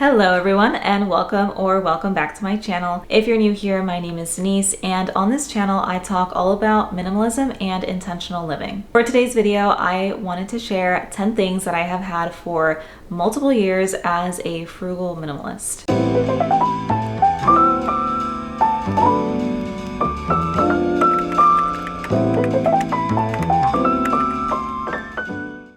Hello everyone and welcome back to my channel. If you're new here, my name is Denise and on this channel I talk all about minimalism and intentional living. For today's video, I wanted to share 10 things that I have had for multiple years as a frugal minimalist.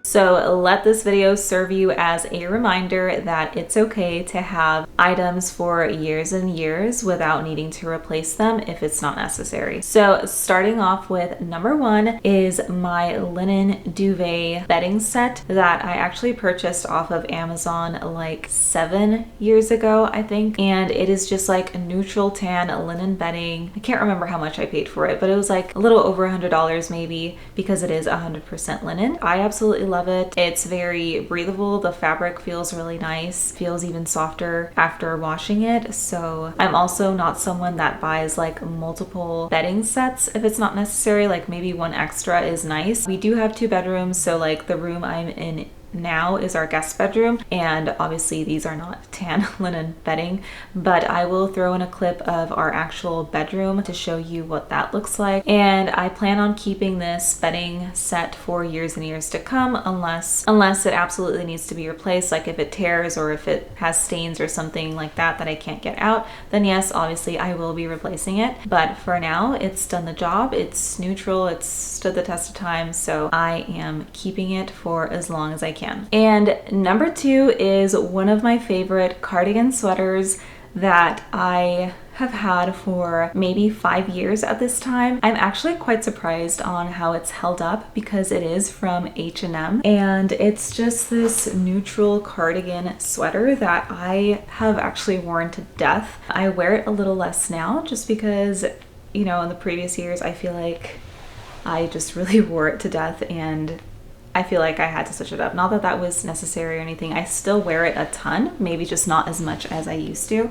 So let this video serve you as a reminder that it's okay to have items for years and years without needing to replace them if it's not necessary. So starting off with number one is my linen duvet bedding set that I actually purchased off of Amazon like 7 years ago, I think. And it is just like a neutral tan linen bedding. I can't remember how much I paid for it, but it was like a little over $100 maybe because it is 100% linen. I absolutely love it. It's very breathable. The fabric feels really nice, feels even softer after washing it. So I'm also not someone that buys like multiple bedding sets if it's not necessary. Like maybe one extra is nice. We do have 2 bedrooms, so like the room I'm in now is our guest bedroom, and obviously these are not tan linen bedding, but I will throw in a clip of our actual bedroom to show you what that looks like. And I plan on keeping this bedding set for years and years to come unless it absolutely needs to be replaced, like if it tears or if it has stains or something like that I can't get out, then yes, obviously I will be replacing it. But for now, it's done the job. It's neutral, it's stood the test of time, so I am keeping it for as long as I can. And number 2 is one of my favorite cardigan sweaters that I have had for maybe 5 years at this time. I'm actually quite surprised on how it's held up because it is from H&M, and it's just this neutral cardigan sweater that I have actually worn to death. I wear it a little less now just because, you know, in the previous years I feel like I just really wore it to death and I feel like I had to switch it up. Not that that was necessary or anything. I still wear it a ton, maybe just not as much as I used to.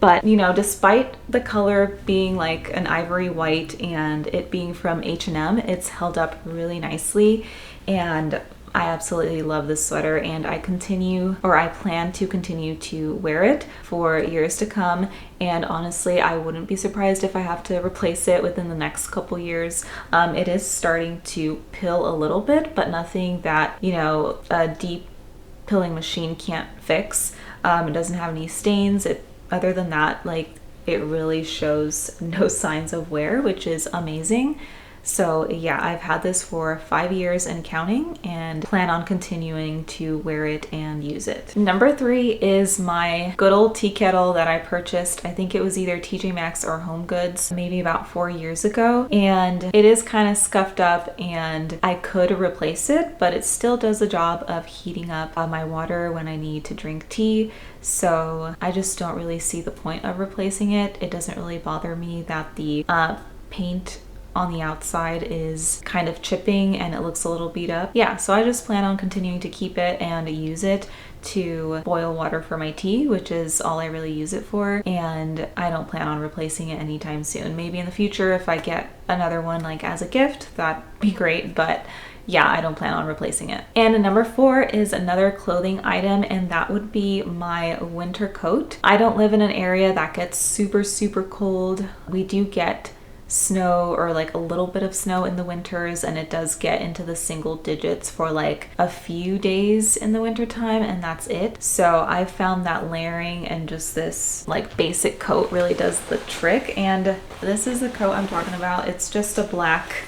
But, you know, despite the color being like an ivory white and it being from H&M, it's held up really nicely. And I absolutely love this sweater, and I plan to continue to wear it for years to come. And honestly, I wouldn't be surprised if I have to replace it within the next couple years. It is starting to pill a little bit, but nothing that, you know, a deep pilling machine can't fix. It doesn't have any stains. Other than that, like, it really shows no signs of wear, which is amazing. So yeah, I've had this for 5 years and counting, and plan on continuing to wear it and use it. Number 3 is my good old tea kettle that I purchased. I think it was either TJ Maxx or Home Goods maybe about 4 years ago. And it is kind of scuffed up and I could replace it, but it still does the job of heating up my water when I need to drink tea. So I just don't really see the point of replacing it. It doesn't really bother me that the paint on the outside is kind of chipping and it looks a little beat up. Yeah, so I just plan on continuing to keep it and use it to boil water for my tea, which is all I really use it for. And I don't plan on replacing it anytime soon. Maybe in the future if I get another one like as a gift, that'd be great, but yeah, I don't plan on replacing it. And number 4 is another clothing item, and that would be my winter coat. I don't live in an area that gets super, super cold. We do get snow or like a little bit of snow in the winters, and it does get into the single digits for like a few days in the winter time, and that's it. So I've found that layering and just this like basic coat really does the trick. And this is the coat I'm talking about. It's just a black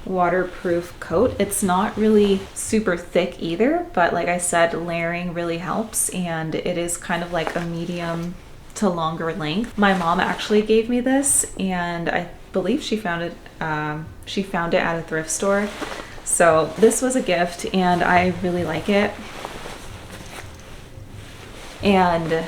waterproof coat. It's not really super thick either, but like I said, layering really helps, and it is kind of like a medium to longer length. My mom actually gave me this, and I believe she found it at a thrift store. So this was a gift and I really like it. And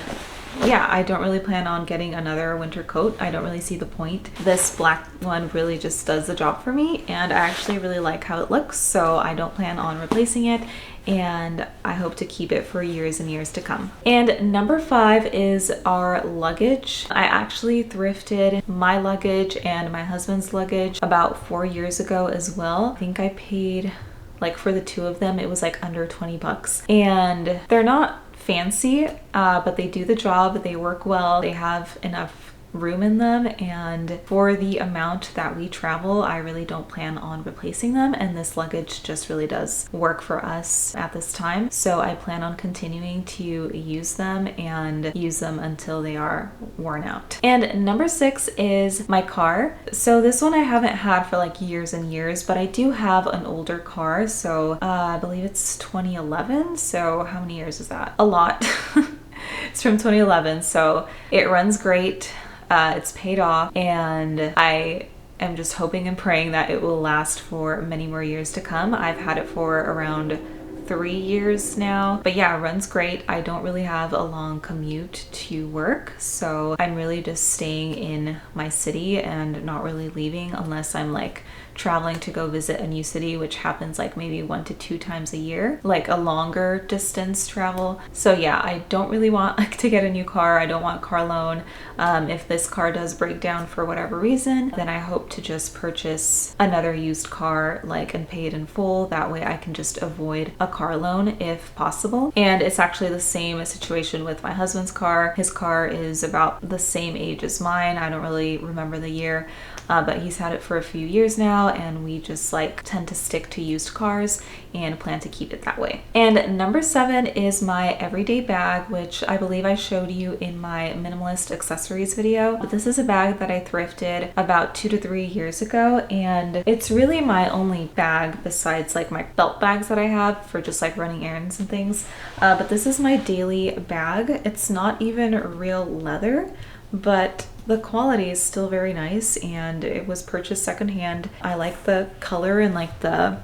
yeah, I don't really plan on getting another winter coat. I don't really see the point. This black one really just does the job for me, and I actually really like how it looks, so I don't plan on replacing it, and I hope to keep it for years and years to come. And number 5 is our luggage. I actually thrifted my luggage and my husband's luggage about 4 years ago as well. I think I paid, like, for the 2 of them, it was like under $20, and they're not fancy, but they do the job. They work well. They have enough room in them, and for the amount that we travel, I really don't plan on replacing them, and this luggage just really does work for us at this time. So I plan on continuing to use them and use them until they are worn out. And number 6 is my car. So this one I haven't had for like years and years, but I do have an older car. So I believe it's 2011. So how many years is that? A lot. It's from 2011, so it runs great. It's paid off, and I am just hoping and praying that it will last for many more years to come. I've had it for around 3 years now, but yeah, it runs great. I don't really have a long commute to work, so I'm really just staying in my city and not really leaving unless I'm like traveling to go visit a new city, which happens like maybe 1 to 2 times a year, like a longer distance travel. So yeah, I don't really want like to get a new car. I don't want car loan. If this car does break down for whatever reason, then I hope to just purchase another used car like and pay it in full. That way I can just avoid a car loan if possible. And it's actually the same situation with my husband's car. His car is about the same age as mine. I don't really remember the year, but he's had it for a few years now, and we just like tend to stick to used cars and plan to keep it that way. And number 7 is my everyday bag, which I believe I showed you in my minimalist accessories video. But this is a bag that I thrifted about 2 to 3 years ago, and it's really my only bag besides like my belt bags that I have for just like running errands and things. But this is my daily bag. It's not even real leather, but the quality is still very nice, and it was purchased secondhand. I like the color and like the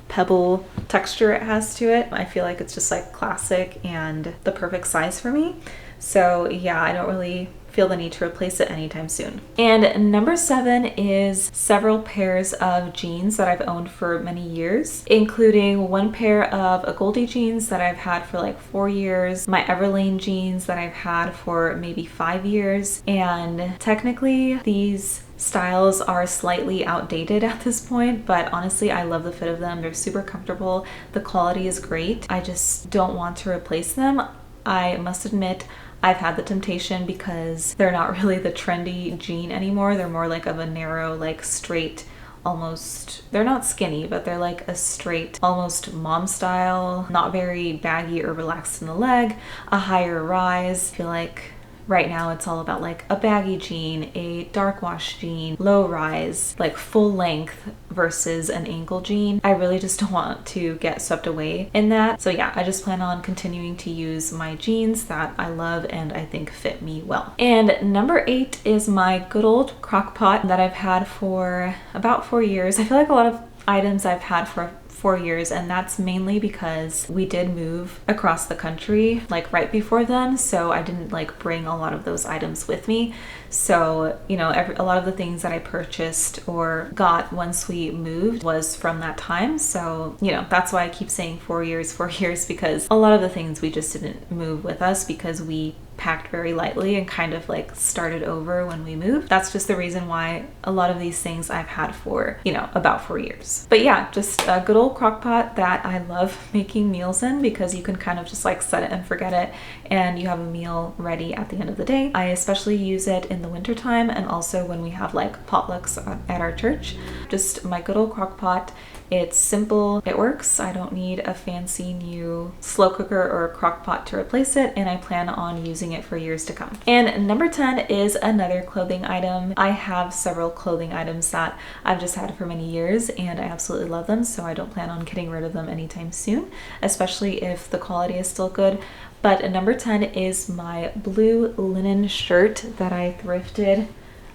pebble texture it has to it. I feel like it's just like classic and the perfect size for me. So yeah, I don't really feel the need to replace it anytime soon. And number 7 is several pairs of jeans that I've owned for many years, including one pair of a Goldie jeans that I've had for like 4 years, my Everlane jeans that I've had for maybe 5 years, and technically these styles are slightly outdated at this point, but honestly I love the fit of them. They're super comfortable, the quality is great. I just don't want to replace them. I must admit I've had the temptation because they're not really the trendy jean anymore. They're more like of a narrow, like straight, almost, they're not skinny, but they're like a straight, almost mom style, not very baggy or relaxed in the leg, a higher rise. I feel like right now it's all about like a baggy jean, a dark wash jean, low rise, like full length versus an ankle jean. I really just don't want to get swept away in that. So yeah, I just plan on continuing to use my jeans that I love and I think fit me well. And number 8 is my good old crock pot that I've had for about 4 years. I feel like a lot of items I've had for 4 years, and that's mainly because we did move across the country like right before then, so I didn't like bring a lot of those items with me. So you know, a lot of the things that I purchased or got once we moved was from that time. So you know, that's why I keep saying 4 years, 4 years, because a lot of the things we just didn't move with us because we packed very lightly and kind of like started over when we moved. That's just the reason why a lot of these things I've had for, you know, about 4 years. But yeah, just a good old crock pot that I love making meals in because you can kind of just like set it and forget it and you have a meal ready at the end of the day. I especially use it in the winter time and also when we have like potlucks at our church. Just my good old crock pot. It's simple, it works. I don't need a fancy new slow cooker or crock pot to replace it, and I plan on using it for years to come. And number 10 is another clothing item. I have several clothing items that I've just had for many years and I absolutely love them, so I don't plan on getting rid of them anytime soon, especially if the quality is still good. But number 10 is my blue linen shirt that I thrifted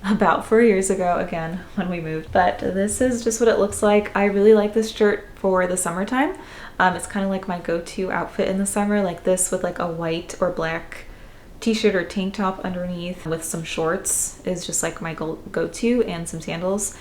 about 4 years ago, again, when we moved. But this is just what it looks like. I really like this shirt for the summertime. It's kind of like my go-to outfit in the summer, like this with like a white or black t-shirt or tank top underneath with some shorts is just like my go-to, and some sandals.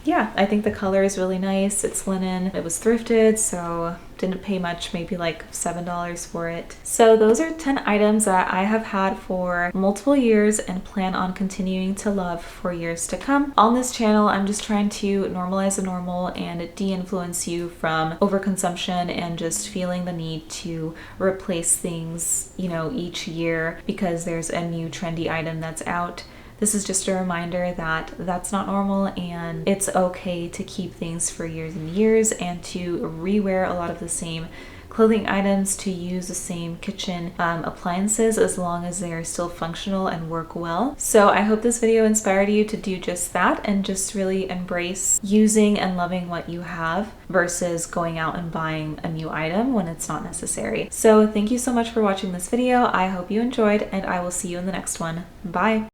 yeah, I think the color is really nice. It's linen. It was thrifted, so didn't pay much, maybe like $7 for it. So those are 10 items that I have had for multiple years and plan on continuing to love for years to come. On this channel, I'm just trying to normalize the normal and de-influence you from overconsumption and just feeling the need to replace things, you know, each year because there's a new trendy item that's out. This is just a reminder that that's not normal and it's okay to keep things for years and years and to rewear a lot of the same clothing items, to use the same kitchen appliances as long as they are still functional and work well. So I hope this video inspired you to do just that and just really embrace using and loving what you have versus going out and buying a new item when it's not necessary. So thank you so much for watching this video. I hope you enjoyed and I will see you in the next one. Bye!